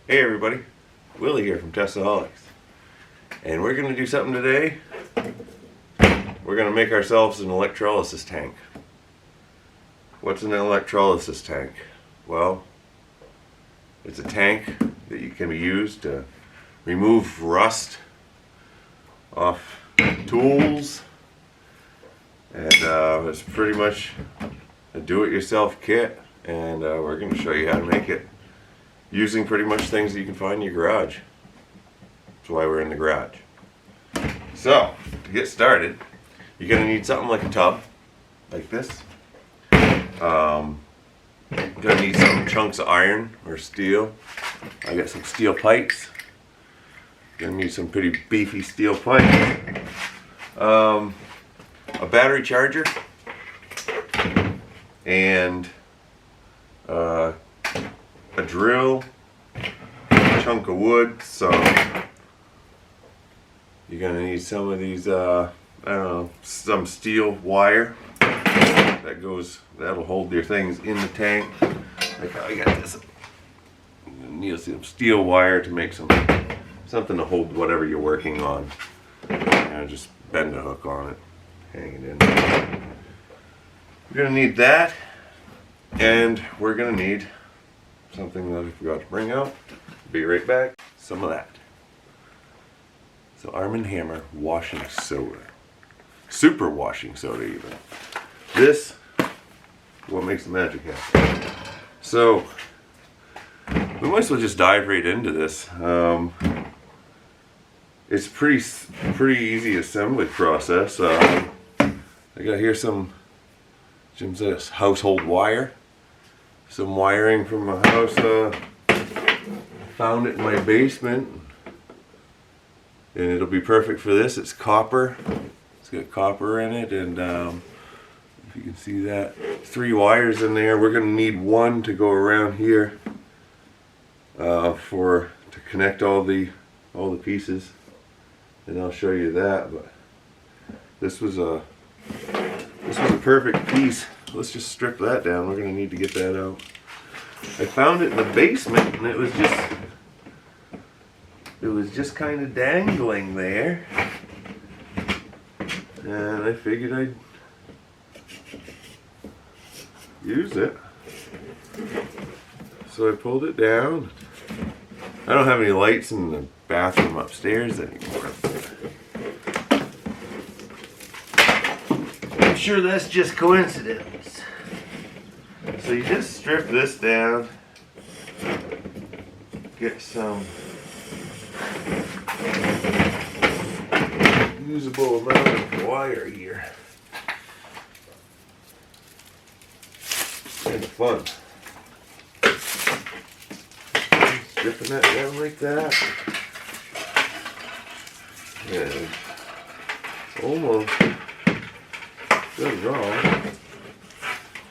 Hey everybody, Willie here from Testaholics, and we're going to do something today. We're going to make ourselves an electrolysis tank. What's an electrolysis tank? Well, it's a tank that can be used to remove rust off tools, and it's pretty much a do-it-yourself kit, and we're going to show you how to make it using pretty much things that you can find in your garage. That's why we're in the garage. So, to get started, you're going to need something like a tub, like this. You're going to need some chunks of iron or steel. I got some steel pipes. You're going to need some pretty beefy steel pipes. A battery charger. And a drill, a chunk of wood. So you're gonna need some of these, I don't know, some steel wire that'll hold your things in the tank. Like how I got this. You need some steel wire to make something to hold whatever you're working on. Just bend a hook on it, hang it in. You're gonna need that, and we're gonna need something that I forgot to bring out. Be right back. Some of that. So Arm & Hammer washing soda. Super washing soda even. This is what makes the magic happen. So we might as well just dive right into this. It's pretty easy assembly process. I got here some Jim's household wire. Some wiring from my house. Found it in my basement, and it'll be perfect for this. It's copper. It's got copper in it, and if you can see that, 3 wires in there. We're going to need one to go around here to connect all the pieces, and I'll show you that. But this was a perfect piece. Let's just strip that down. We're going to need to get that out. I found it in the basement, and it was just kind of dangling there, and I figured I'd use it. So I pulled it down. I don't have any lights in the bathroom upstairs anymore. I'm sure that's just coincidence. So you just strip this down, get some usable amount of wire here. Kind of fun. Stripping that down like that. And almost good wrong.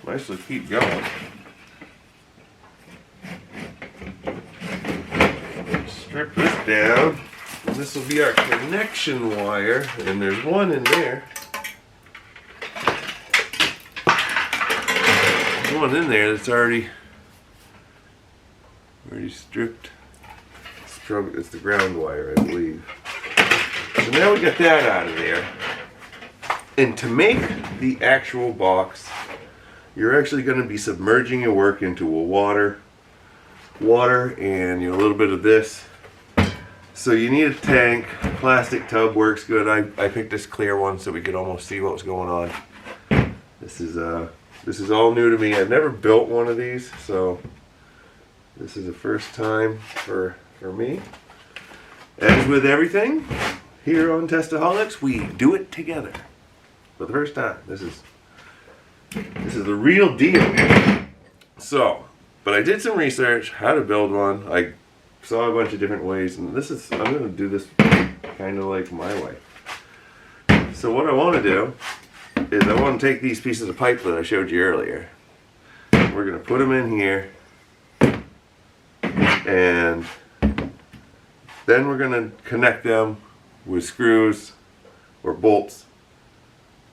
Might as well keep going. Strip this down, and this will be our connection wire, and there's one in there. There's one in there that's already stripped. It's the ground wire, I believe. So now we got that out of there. And to make the actual box, you're actually going to be submerging your work into a water and a little bit of this. So you need a tank. Plastic tub works good. I picked this clear one so we could almost see what was going on. This is all new to me. I've never built one of these, so this is the first time for me. As with everything here on Testaholics, we do it together for the first time. This is the real deal. So, but I did some research how to build one. I saw a bunch of different ways, and I'm going to do this kind of like my way. So what I want to do is I want to take these pieces of pipe that I showed you earlier. We're going to put them in here, and then we're going to connect them with screws or bolts.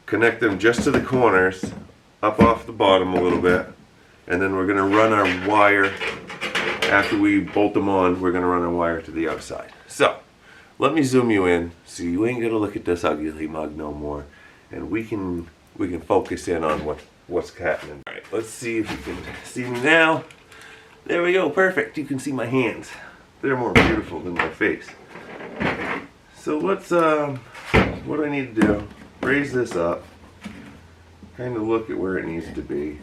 Connect them just to the corners, up off the bottom a little bit, and then we're going to run our wire after we bolt them on, we're going to run our wire to the outside. So, let me zoom you in so you ain't going to look at this ugly mug no more. And we can focus in on what's happening. Alright, let's see if you can see me now. There we go, perfect. You can see my hands. They're more beautiful than my face. So let's, what do I need to do? Raise this up. Kind of look at where it needs to be.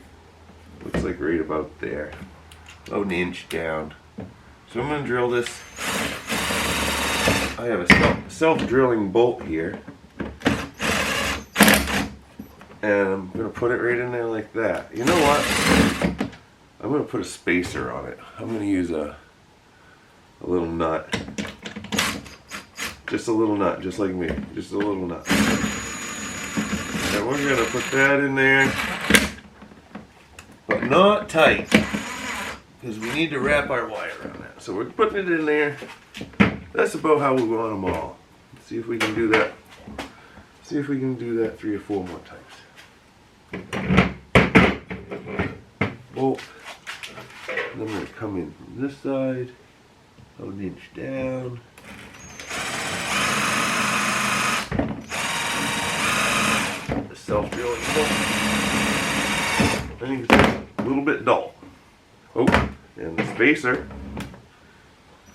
Looks like right about there. About an inch down. So I'm going to drill this. I have a self-drilling bolt here. And I'm going to put it right in there like that. You know what? I'm going to put a spacer on it. I'm going to use a little nut. Just a little nut, just like me. Just a little nut. And we're going to put that in there. But not tight. Because we need to wrap our wire around that. So we're putting it in there. That's about how we want them all. Let's see if we can do that. See if we can do that 3 or 4 more times. Bolt. And I'm going to come in from this side, about an inch down. The self-drilling bolt. I think it's a little bit dull. Oh, and the spacer.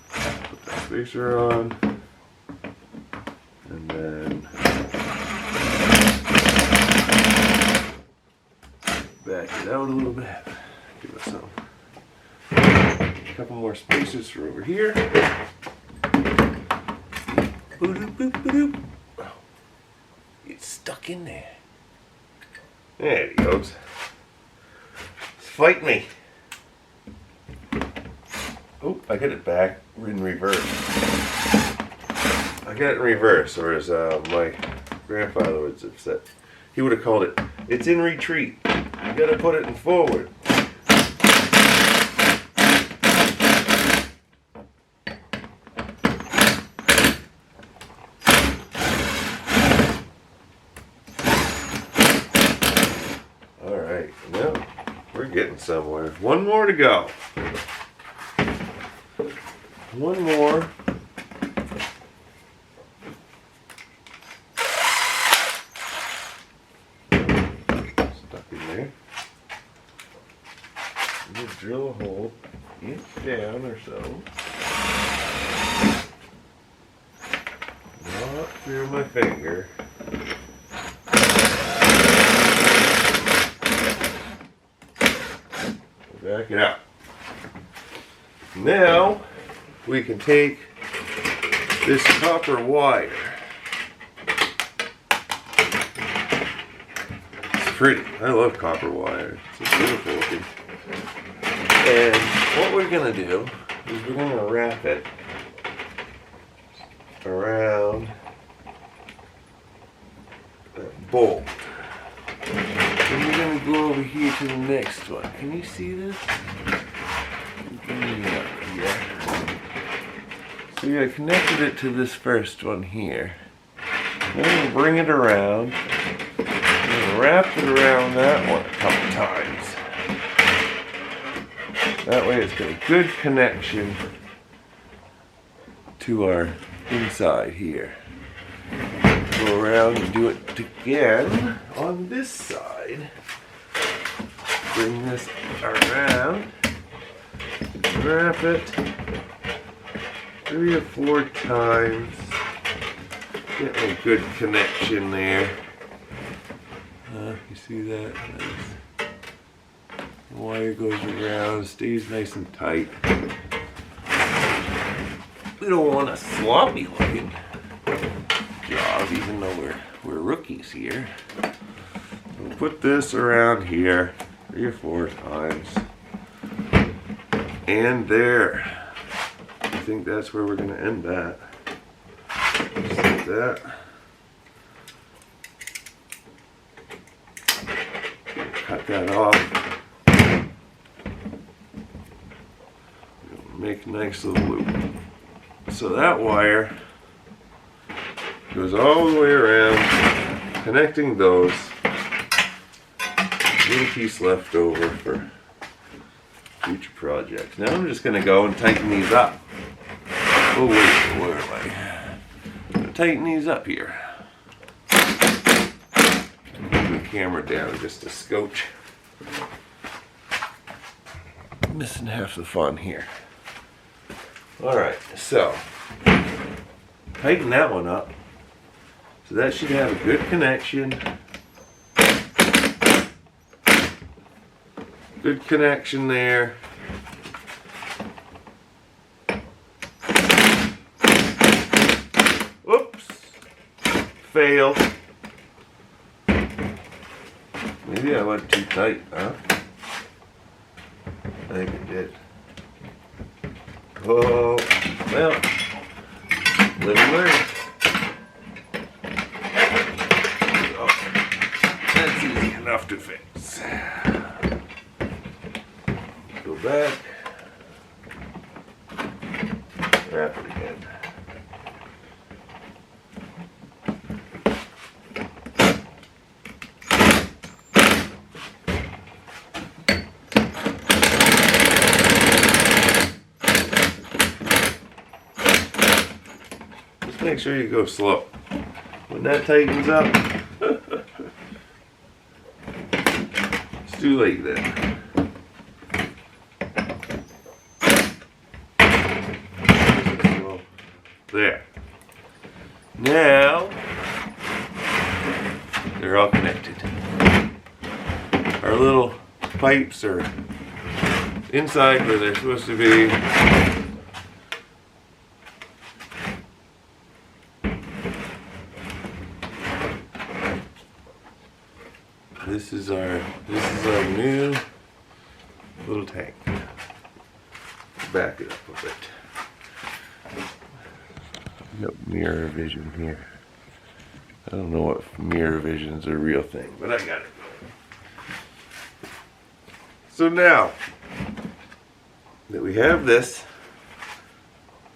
Put the spacer on. And then back it out a little bit. Give us some. A couple more spacers for over here. Oh, it's stuck in there. There he goes. Fight me. Oh, I got it back in reverse. I got it in reverse, or as my grandfather would have said. He would have called it, it's in retreat. You gotta put it in forward. Alright, now we're getting somewhere. One more to go. One more. Stuck in there. I'm going to drill a hole inch down or so. Not through my finger. Back it out. Now we can take this copper wire. It's pretty. I love copper wire. It's beautiful looking. And what we're going to do is we're going to wrap it around that bolt. And we're going to go over here to the next one. Can you see this? Yeah. So yeah, I connected it to this first one here. Then I'm going to bring it around. I'm going to wrap it around that one a couple times. That way it's got a good connection to our inside here. Go around and do it again on this side. Bring this around. Wrap it 3 or 4 times. Get a good connection there. You see that? Nice. The wire goes around, stays nice and tight. We don't want a sloppy looking job, even though we're rookies here. We'll put this around here 3 or 4 times. And there. I think that's where we're going to end that. Just like that. Cut that off. Make a nice little loop. So that wire goes all the way around, connecting those. Little piece left over for future projects. Now I'm just going to go and tighten these up. Oh wait, where am I? I'm going to tighten these up here. Move the camera down just a scotch. Missing half the fun here. Alright, so tighten that one up. So that should have a good connection. Good connection there. Oops. Fail. Maybe I went too tight, huh? I think it did. Oh, well, live and learn. Oh, that's easy enough to fix. Go back. Wrap it again. Make sure you go slow. When that tightens up, it's too late then. There. Now, they're all connected. Our little pipes are inside where they're supposed to be. This is our new little tank. Back it up a bit. Nope, mirror vision here. I don't know if mirror vision is a real thing, but I got it. So now that we have this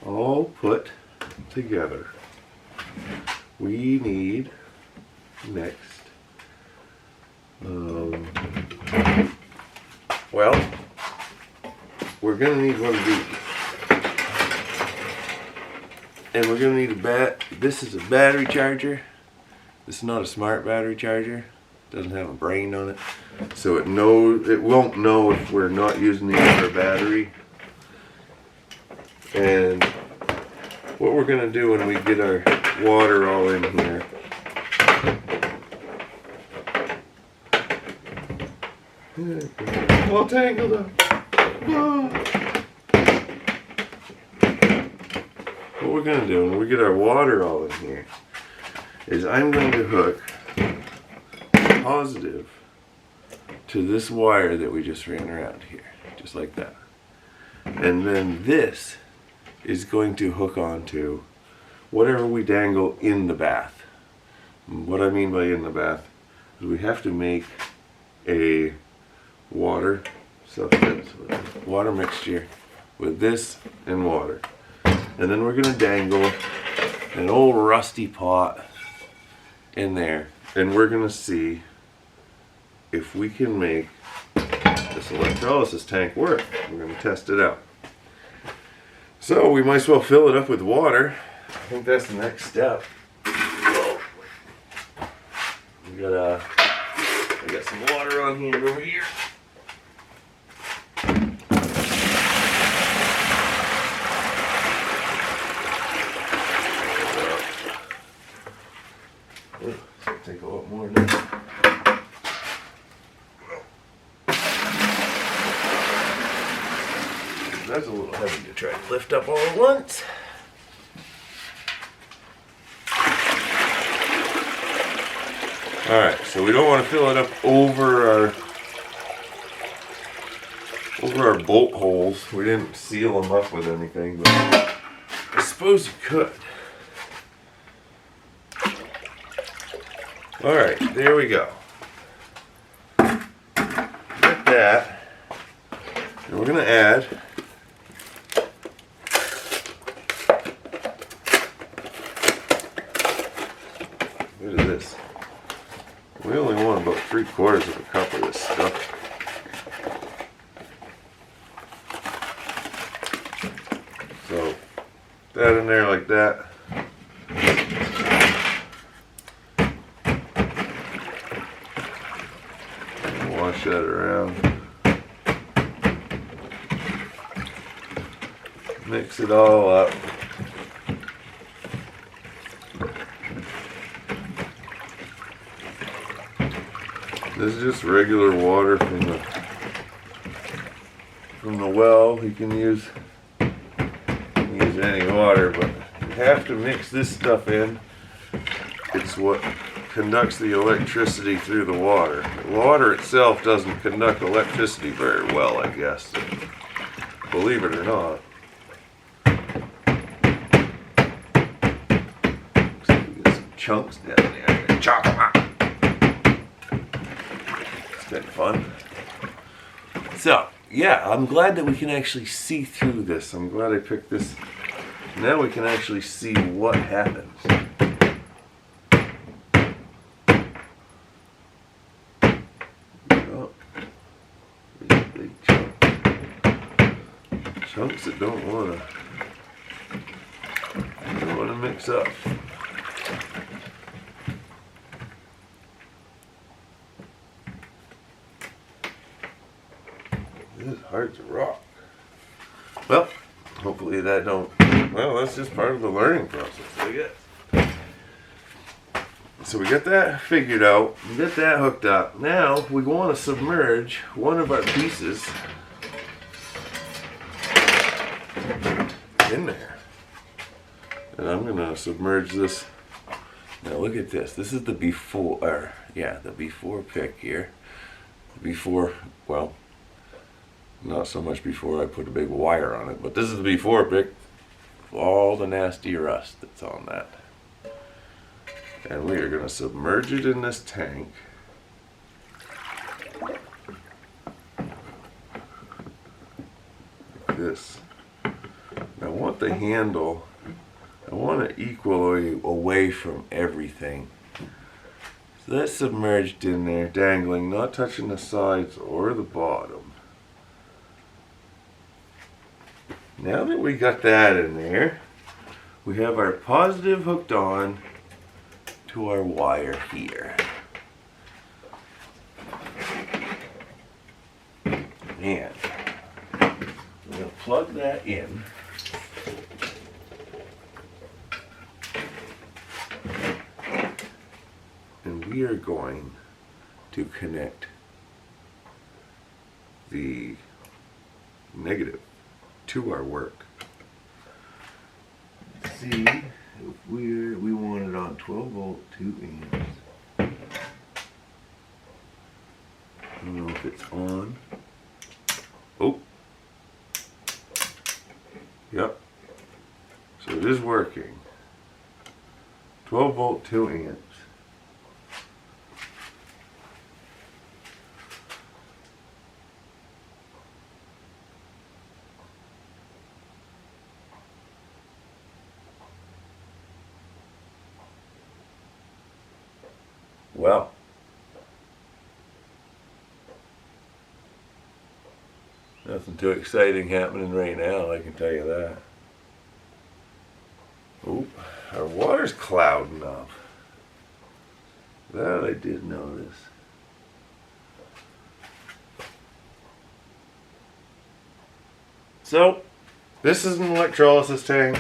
all put together, we need next. Well, we're going to need one of these. And we're going to need this is a battery charger. This is not a smart battery charger. It doesn't have a brain on it. So it won't know if we're not using the other battery. And what we're going to do when we get our water all in here, all tangled up. What we're going to do when we get our water all in here is I'm going to hook positive to this wire that we just ran around here, just like that. And then this is going to hook onto whatever we dangle in the bath. And what I mean by in the bath is we have to make a water substance, water mixture with this and water. And then we're going to dangle an old rusty pot in there, and we're going to see if we can make this electrolysis tank work. We're going to test it out. So we might as well fill it up with water. I think that's the next step. I got some water on here over here. Take a lot more now. That's a little heavy to try to lift up all at once. Alright, so we don't want to fill it up over our bolt holes. We didn't seal them up with anything, but I suppose you could. Alright, there we go. Like that. And we're going to add what is this? We only want about 3/4 of a cup of this stuff. that in there like that. Wash that around. Mix it all up. This is just regular water from the well. You can use any water, but you have to mix this stuff in. It's what conducts the electricity through the water. The water itself doesn't conduct electricity very well, I guess. Believe it or not. Looks like we get some chunks down there. Chop them out. It's kind of fun. So, yeah, I'm glad that we can actually see through this. I'm glad I picked this. Now we can actually see what happens. Oh, big chunks that don't want to mix up. This is hard to rock. Well, hopefully that don't. Well, that's just part of the learning process, I guess. So we got that figured out. We got that hooked up. Now we want to submerge one of our pieces in there. And I'm going to submerge this. Now look at this. This is the before, the before pick here. The before, well, not so much before I put a big wire on it, but this is the before pick. All the nasty rust that's on that. And we are going to submerge it in this tank. Like this. I want the handle, I want it equally away from everything. So that's submerged in there, dangling, not touching the sides or the bottom. Now that we got that in there, we have our positive hooked on to our wire here. And we're going to plug that in. And we are going to connect the negative to our work. See if we want it on 12 volt 2 amps. I don't know if it's on. Oh. Yep. So it is working. 12 volt 2 amps. Well, nothing too exciting happening right now, I can tell you that. Oop, our water's clouding up. That I did notice. So, this is an electrolysis tank.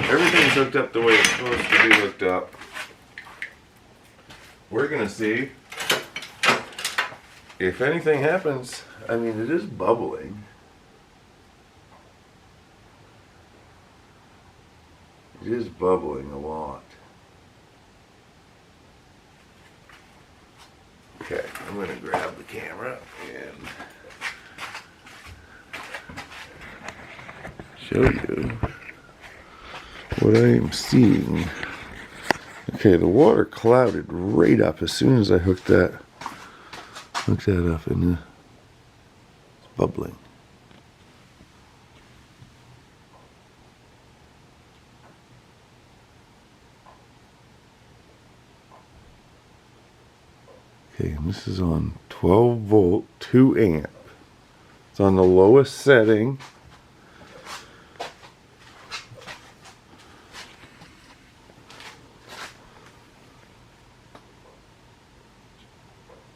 Everything's hooked up the way it's supposed to be hooked up. We're going to see if anything happens. I mean, it is bubbling. It is bubbling a lot. Okay, I'm going to grab the camera and show you what I am seeing. Okay, the water clouded right up as soon as I hooked that up, and it's bubbling. Okay, and this is on 12 volt 2 amp. It's on the lowest setting.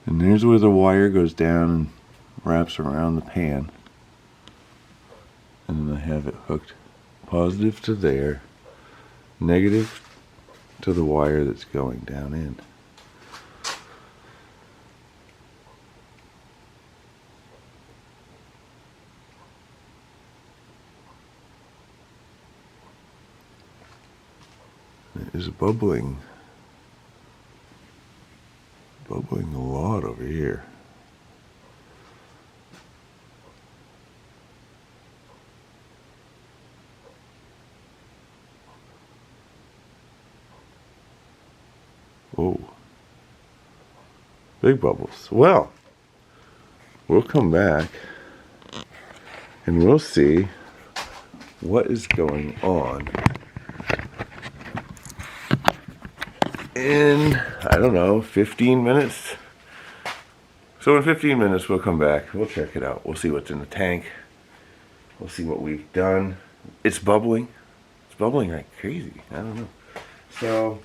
And there's where the wire goes down and wraps around the pan. And then I have it hooked positive to there, negative to the wire that's going down in. It is bubbling a lot over here. Whoa. Big bubbles. Well, we'll come back and we'll see what is going on in, I don't know, 15 minutes. So in 15 minutes we'll come back, we'll check it out, we'll see what's in the tank, we'll see what we've done. It's bubbling like crazy, I don't know. So,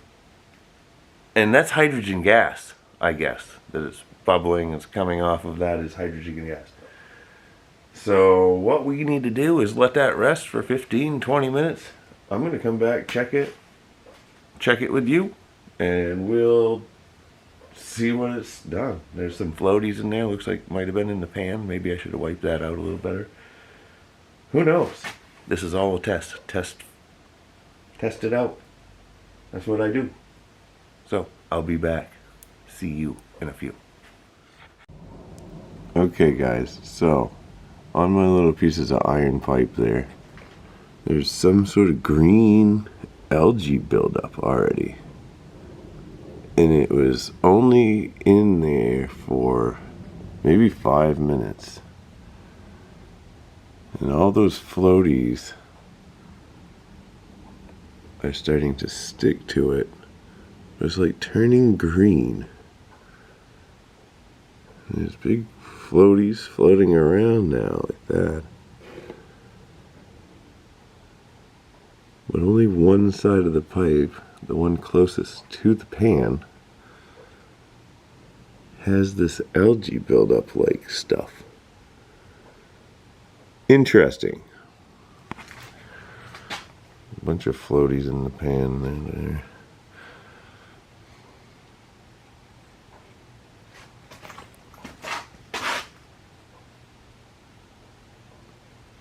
and that's hydrogen gas, I guess, that it's bubbling, it's coming off of that is hydrogen gas. So what we need to do is let that rest for 15-20 minutes. I'm going to come back, check it with you, and we'll see what it's done. There's some floaties in there, looks like it might have been in the pan. Maybe I should have wiped that out a little better. Who knows? This is all a test it out. That's what I do. So I'll be back. See you in a few. Okay guys, so on my little pieces of iron pipe there's some sort of green algae buildup already. And it was only in there for maybe 5 minutes. And all those floaties are starting to stick to it. It's like turning green. And there's big floaties floating around now like that. But only one side of the pipe, the one closest to the pan, has this algae buildup like stuff. Interesting. A bunch of floaties in the pan there.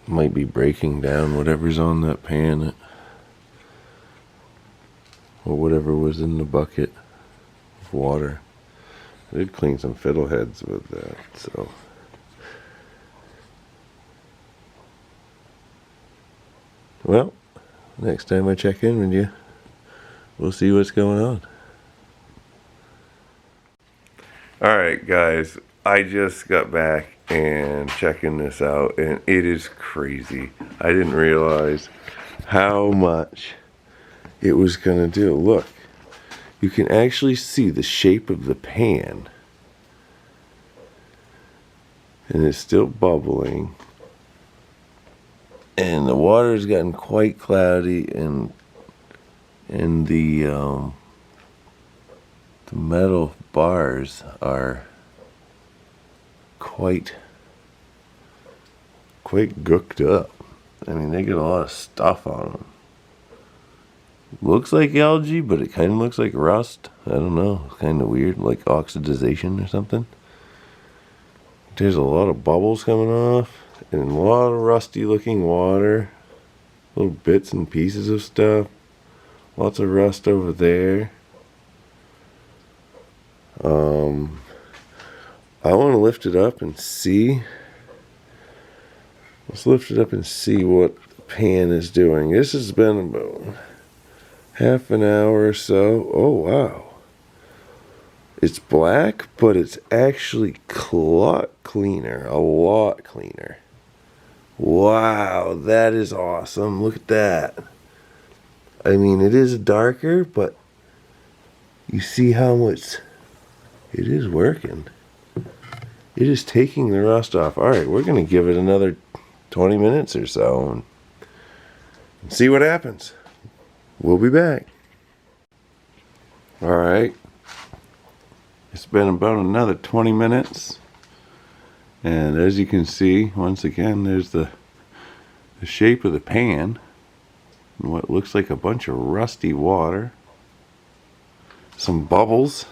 Might be breaking down whatever's on that pan, or whatever was in the bucket of water. I did clean some fiddleheads with that, so. Well, next time I check in with you, we'll see what's going on. Alright guys, I just got back and checking this out, and it is crazy. I didn't realize how much it was gonna do. Look, you can actually see the shape of the pan, and it's still bubbling, and the water's gotten quite cloudy, and the metal bars are quite gooked up. I mean, they get a lot of stuff on them. Looks like algae, but it kind of looks like rust. I don't know, kind of weird, like oxidization or something. There's a lot of bubbles coming off, and a lot of rusty looking water, little bits and pieces of stuff, lots of rust over there. I want to lift it up and see. Let's lift it up and see what the pan is doing. This has been about half an hour or so. Oh wow. It's black, but it's actually a lot cleaner. Wow, that is awesome. Look at that. I mean, it is darker, but you see how much it is working. It is taking the rust off. Alright, we're going to give it another 20 minutes or so and see what happens. We'll be back. Alright. It's been about another 20 minutes. And as you can see, once again, there's the shape of the pan. And what looks like a bunch of rusty water. Some bubbles.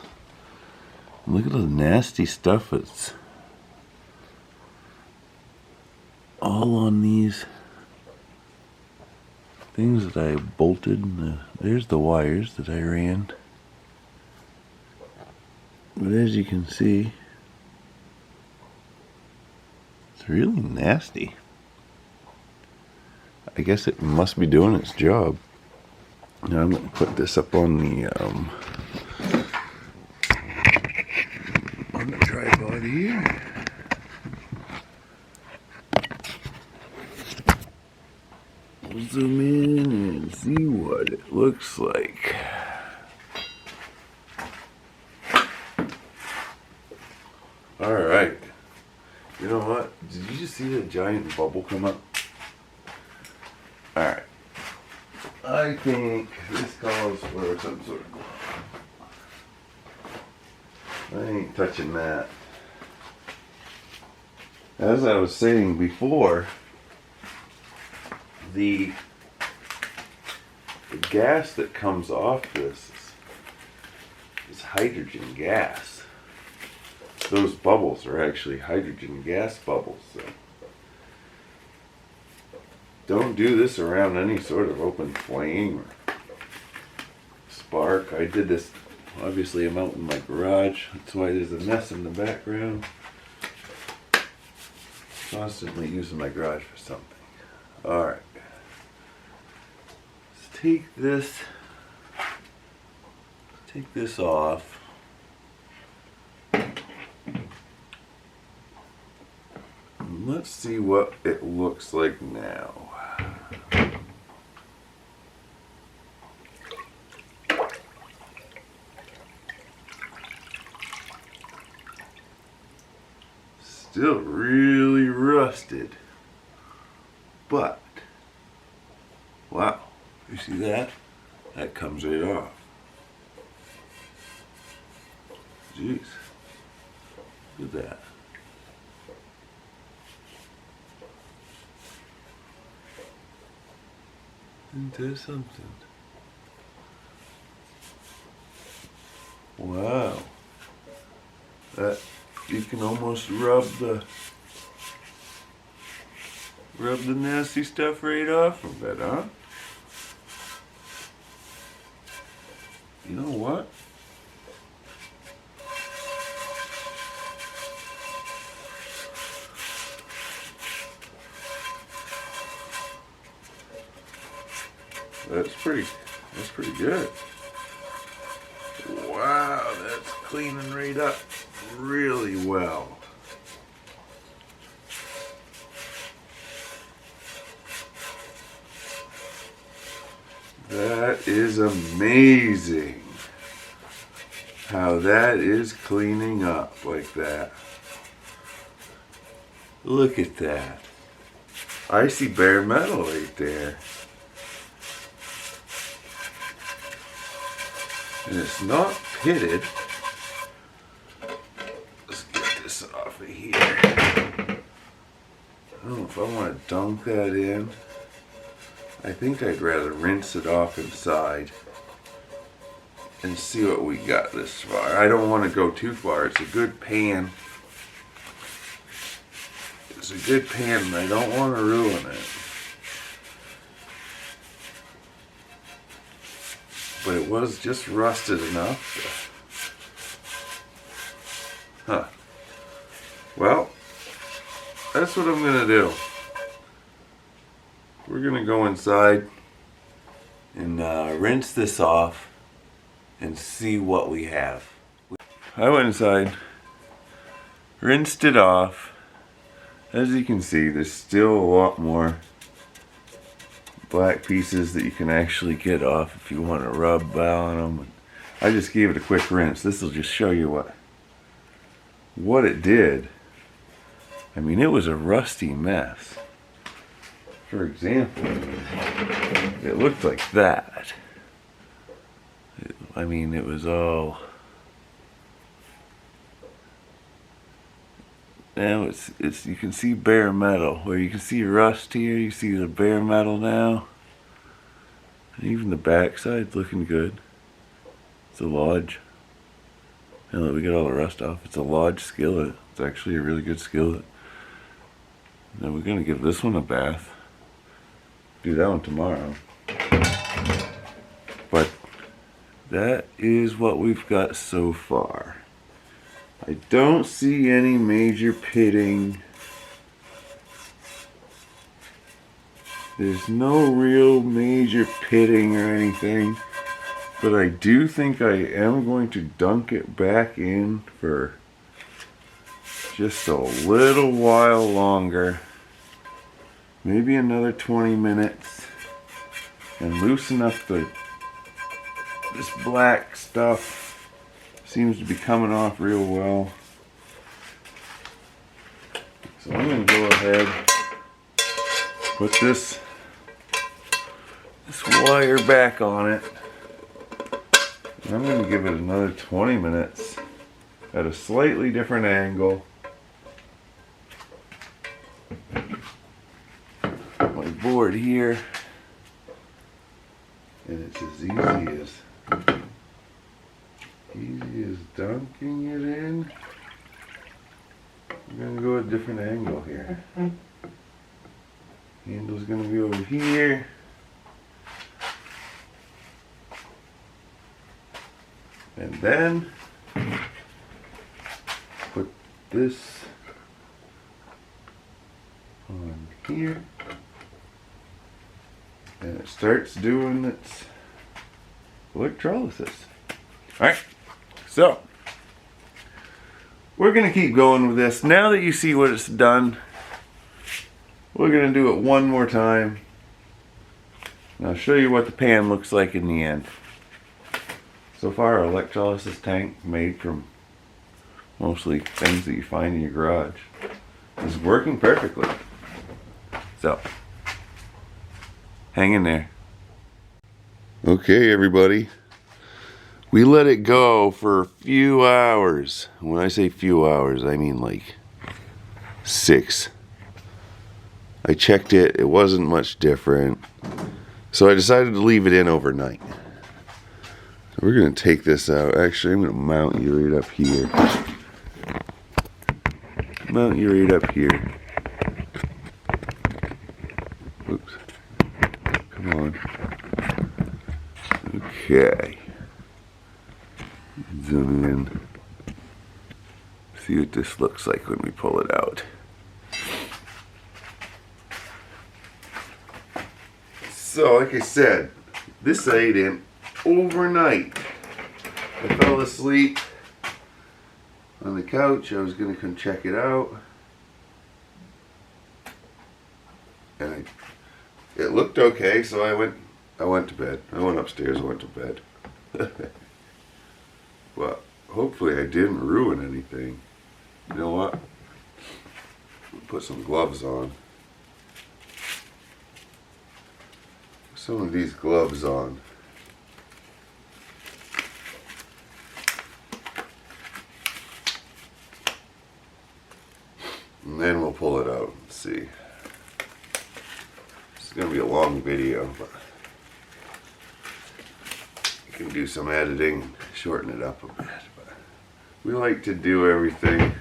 Look at the nasty stuff that's all on these things that I bolted. There's the wires that I ran. But as you can see, it's really nasty. I guess it must be doing its job. Now I'm going to put this up on the tripod here. We'll zoom in and see what it looks like. Alright. You know what? Did you just see that giant bubble come up? Alright. I think this calls for some sort of... I ain't touching that. As I was saying before, the gas that comes off this is hydrogen gas. Those bubbles are actually hydrogen gas bubbles. So don't do this around any sort of open flame or spark. I did this, obviously I'm out in my garage. That's why there's a mess in the background. Constantly using my garage for something. Alright. Let's take this off. Let's see what it looks like now. Still really rusted, but wow, you see that? That comes right off. Jeez, look at that. Isn't there something? Wow. That you can almost rub the nasty stuff right off of it, huh? You know what? That's pretty good. Wow, that's cleaning right up really well. That is amazing how that is cleaning up like that. Look at that. I see bare metal right there. And it's not pitted. Let's get this off of here. I don't know if I want to dunk that in. I think I'd rather rinse it off inside and see what we got this far. I don't want to go too far. It's a good pan. It's a good pan and I don't want to ruin it. But it was just rusted enough. Huh. Well, that's what I'm going to do. We're going to go inside and rinse this off and see what we have. I went inside, rinsed it off. As you can see, there's still a lot more black pieces that you can actually get off if you want to rub on them. I just gave it a quick rinse. This will just show you what it did. I mean, it was a rusty mess. For example, it looked like that. I mean, it was all now it's you can see bare metal. Where you can see rust here, you see the bare metal now. And even the back side's looking good. It's a Lodge. Now that we get all the rust off, it's a Lodge skillet. It's actually a really good skillet. Now we're gonna give this one a bath. Do that one tomorrow. But that is what we've got so far. I don't see any major pitting. There's no real major pitting or anything. But I do think I am going to dunk it back in for just a little while longer. Maybe another 20 minutes. And loosen up this black stuff. Seems to be coming off real well. So I'm going to go ahead, put this wire back on it. And I'm going to give it another 20 minutes at a slightly different angle. My board here. And it's as easy as dunking it in. I'm going to go a different angle here. Handle's going to be over here. And then put this on here. And it starts doing its electrolysis. Alright, so we're going to keep going with this. Now that you see what it's done, we're going to do it one more time. And I'll show you what the pan looks like in the end. So far, our electrolysis tank, made from mostly things that you find in your garage, is working perfectly. So, hang in there. Okay, everybody. We let it go for a few hours. When I say few hours, I mean like 6. I checked it. It wasn't much different. So I decided to leave it in overnight. We're going to take this out. Actually, I'm going to mount you right up here. Mount you right up here. Oops. Come on. Okay. Zoom in. See what this looks like when we pull it out. So, like I said, this I ate in overnight. I fell asleep on the couch. I was going to come check it out. And it looked okay, so I went to bed. I went upstairs, I went to bed. Well, hopefully I didn't ruin anything. You know what? Put some gloves on. Some of these gloves on. And then we'll pull it out and see. It's going to be a long video, but you can do some editing, shorten it up a bit. But we like to do everything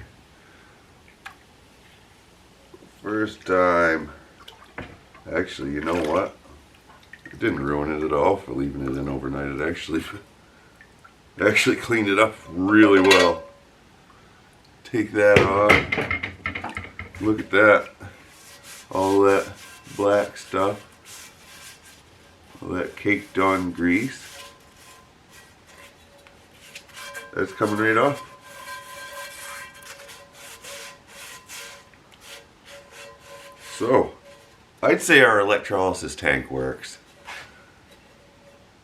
first time. Actually, you know what? It didn't ruin it at all for leaving it in overnight. It actually cleaned it up really well. Take that off. Look at that. All that black stuff. All that caked on grease. That's coming right off. So, I'd say our electrolysis tank works.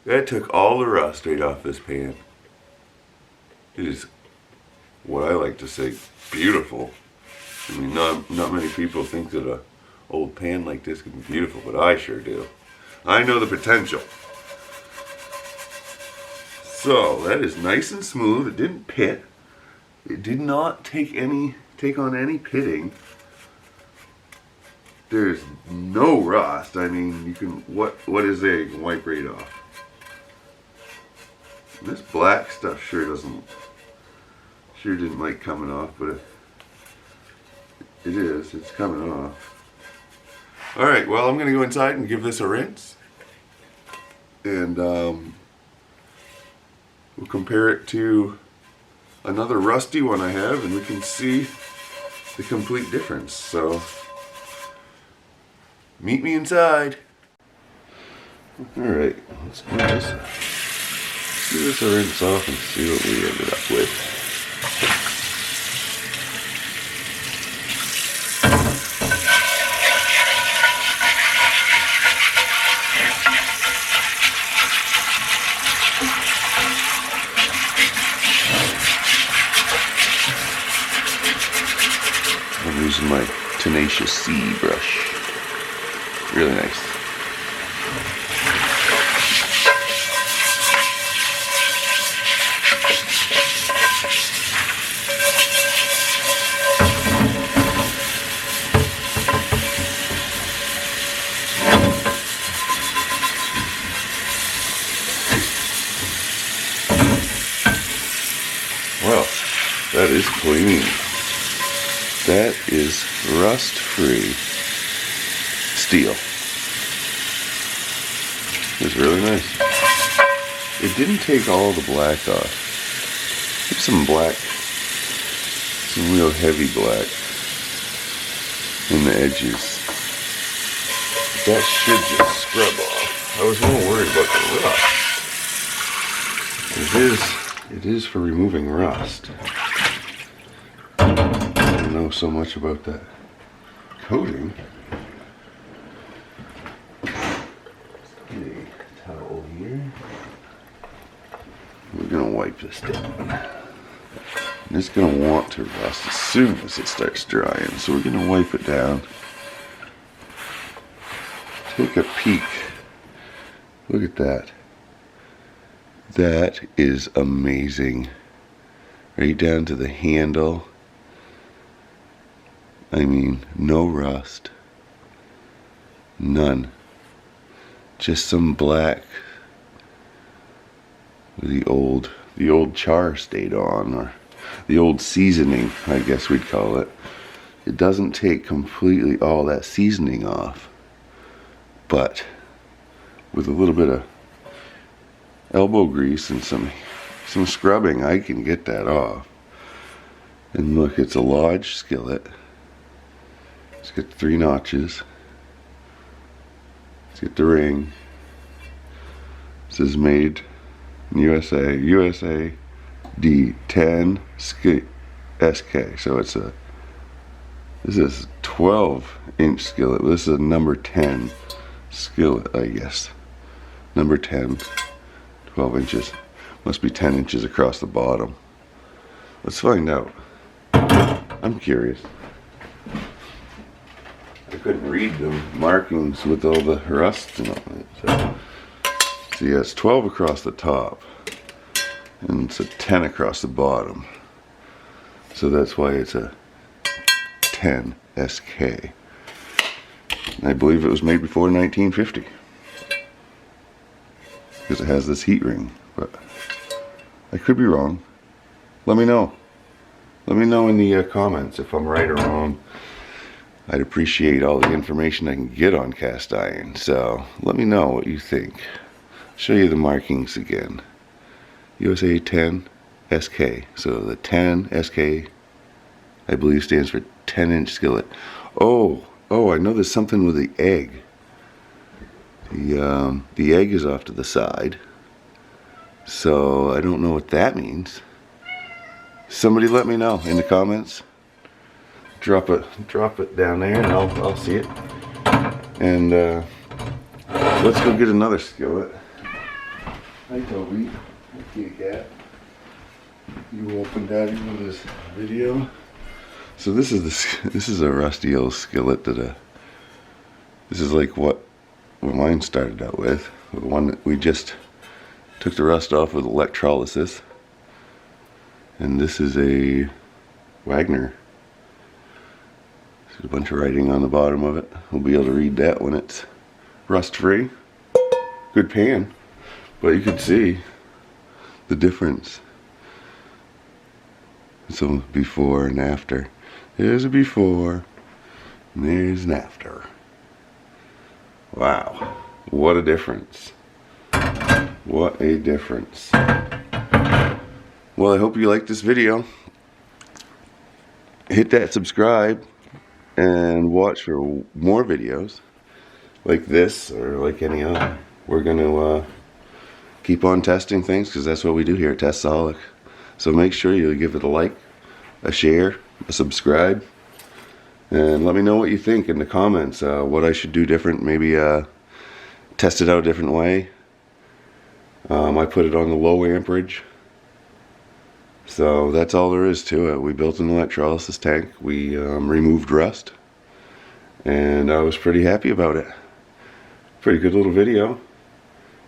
That took all the rust right off this pan. It is what I like to say, beautiful. I mean, not many people think that a old pan like this can be beautiful, but I sure do. I know the potential. So, that is nice and smooth. It didn't pit. It did not take any take on any pitting. There's no rust. I mean, you can, what is there? You can wipe right off. This black stuff sure didn't like coming off, but it's coming off. Alright, well, I'm going to go inside and give this a rinse. And we'll compare it to another rusty one I have, and we can see the complete difference. So, meet me inside. Alright, let's do this. Give this a rinse off and see what we ended up with. I'm using my Tenacious C brush. Really nice. Well, that is clean. That is rust-free steel. It's really nice. It didn't take all the black off. There's some black, some real heavy black in the edges. That should just scrub off. I was more worried about the rust. It is for removing rust. I don't know so much about that coating. Get a towel here. We're gonna wipe this down. And it's gonna want to rust as soon as it starts drying, so we're gonna wipe it down. Take a peek. Look at that. That is amazing. Right down to the handle. I mean, no rust. None. Just some black. The old char stayed on, or the old seasoning, I guess we'd call it. It doesn't take completely all that seasoning off, but with a little bit of elbow grease and some scrubbing, I can get that off. And look, it's a Lodge skillet. It's got 3 notches. Let's get the ring. This is made in USA, USA D10 SK. So this is a 12-inch skillet. This is a number 10 skillet, I guess. Number 10, 12 inches. Must be 10 inches across the bottom. Let's find out. I'm curious. I couldn't read the markings with all the rust and all that. So yeah, it's 12 across the top, and it's a 10 across the bottom. So that's why it's a 10 SK. And I believe it was made before 1950. Because it has this heat ring, but I could be wrong. Let me know. Let me know in the comments if I'm right or wrong. I'd appreciate all the information I can get on cast iron, so let me know what you think. I'll show you the markings again. USA 10 SK. So the 10 SK, I believe, stands for 10-inch skillet. Oh, I know there's something with the egg. The egg is off to the side, so I don't know what that means. Somebody let me know in the comments. Drop it down there, and I'll see it. And let's go get another skillet. Hi, Toby. Hey, cat. You opened Daddy with this video. So this is a rusty old skillet that this is like what mine started out with. The one that we just took the rust off with electrolysis. And this is a Wagner There's a bunch of writing on the bottom of it. We'll be able to read that when it's rust free. Good pan, but you can see the difference. So before and after. There's a before and there's an after. Wow, what a difference. What a difference. Well, I hope you liked this video. Hit that subscribe and watch for more videos like this or like any other. We're going to keep on testing things because that's what we do here at Testaholic. So make sure you give it a like, a share, a subscribe, and let me know what you think in the comments. What I should do different, maybe test it out a different way. I put it on the low amperage. So that's all there is to it. We built an electrolysis tank. We removed rust. And I was pretty happy about it. Pretty good little video.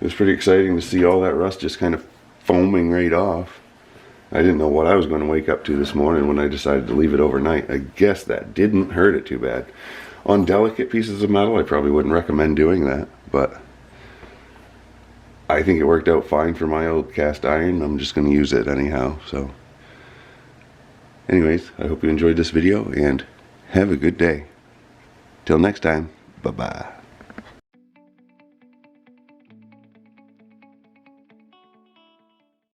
It was pretty exciting to see all that rust just kind of foaming right off. I didn't know what I was going to wake up to this morning when I decided to leave it overnight. I guess that didn't hurt it too bad. On delicate pieces of metal, I probably wouldn't recommend doing that, but I think it worked out fine for my old cast iron. I'm just going to use it anyhow. So anyways, I hope you enjoyed this video and have a good day. Till next time, bye-bye.